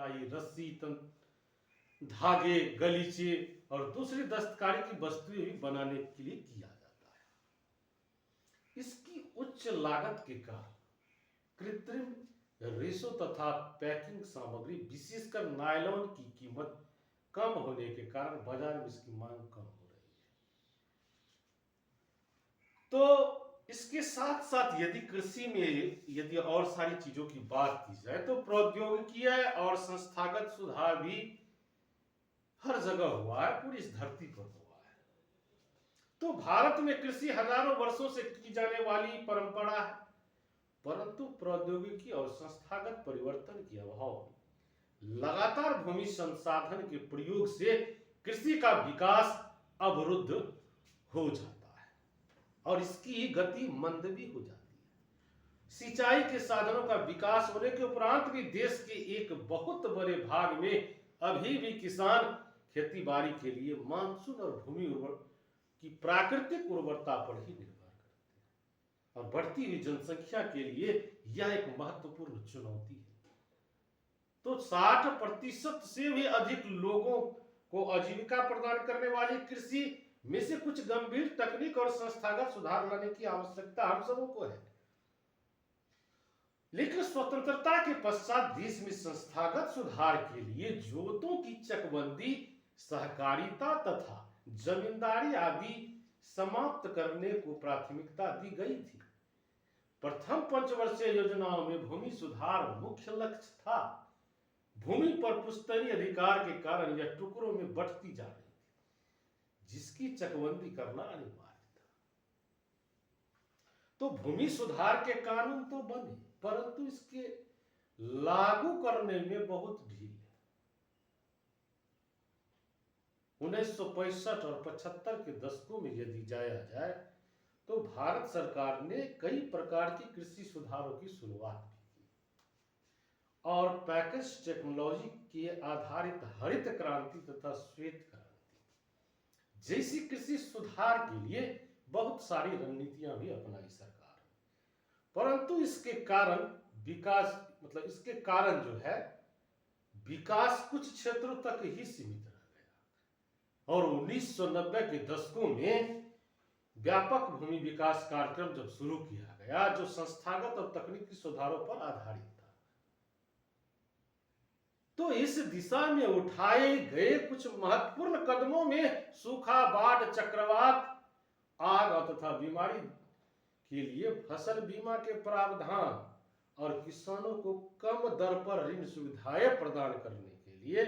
कढ़ाई, रस्सी, धागे, गलीचे और दूसरी दस्तकारी की वस्तुएं भी बनाने के लिए किया जाता है। इसकी उच्च लागत के कारण कृत्रिम रेशों तथा पैकिंग सामग्री विशेषकर नायलॉन की कीमत कम होने के कारण बाजार में इसकी मांग कम हो रही है। तो इसके साथ साथ यदि कृषि में यदि और सारी चीजों की बात की जाए तो प्रौद्योगिकी और संस्थागत सुधार भी हर जगह हुआ है, पूरी इस धरती पर हुआ है। तो भारत में कृषि हजारों वर्षों से की जाने वाली परंपरा है, परंतु प्रौद्योगिकी और संस्थागत परिवर्तन के अभाव में लगातार भूमि संसाधन के प्रयोग से कृषि का विकास अवरुद्ध हो जाता है और इसकी गति मंद भी हो जाती है। सिंचाई के साधनों का विकास होने के उपरांत भी देश के एक बहुत बड़े भाग में अभी भी किसान खेती बाड़ी के लिए मानसून और भूमि की प्राकृतिक उर्वरता पर ही निर्भर और बढ़ती हुई जनसंख्या के लिए यह एक महत्वपूर्ण चुनौती है। तो 60% से भी अधिक लोगों को आजीविका प्रदान करने वाली कृषि में से कुछ गंभीर तकनीक और संस्थागत सुधार लाने की आवश्यकता हम सबों को है। लेकिन स्वतंत्रता के पश्चात देश में संस्थागत सुधार के लिए जोतों की चकबंदी, सहकारिता तथा जमींदारी आदि समाप्त करने को प्राथमिकता दी गई थी। प्रथम पंचवर्षीय योजनाओं में भूमि सुधार मुख्य लक्ष्य था। भूमि पर पुश्तैनी अधिकार के कारण यह टुकड़ों में बंटती जा रही थी, जिसकी चकबंदी करना अनिवार्य था। तो भूमि सुधार के कानून तो बने, परंतु इसके लागू करने में बहुत ढील है। 1965 और 75 के दशकों में यदि जाया जाए तो भारत सरकार ने कई प्रकार की कृषि सुधारों की शुरुआत भी की और पैकेज टेक्नोलॉजी के आधारित हरित क्रांति तथा श्वेत क्रांति जैसी कृषि सुधार के लिए बहुत सारी रणनीतियां भी अपनाई सरकार ने। परंतु इसके कारण इसके कारण जो है विकास कुछ क्षेत्रों तक ही सीमित रह गया और 1990 के दशकों में व्यापक भूमि विकास कार्यक्रम जब शुरू किया गया जो संस्थागत और तकनीकी सुधारों पर आधारित था, तो इस दिशा में उठाए गए कुछ महत्वपूर्ण कदमों में सूखा, बाढ़, चक्रवात, आग तथा बीमारी के लिए फसल बीमा के प्रावधान और किसानों को कम दर पर ऋण सुविधाएं प्रदान करने के लिए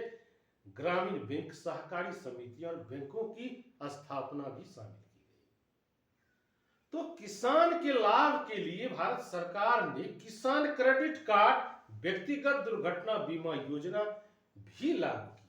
ग्रामीण बैंक, सहकारी समितियों और बैंकों की स्थापना भी शामिल की गई। तो किसान के लाभ के लिए भारत सरकार ने किसान क्रेडिट कार्ड, व्यक्तिगत दुर्घटना बीमा योजना भी लागू की।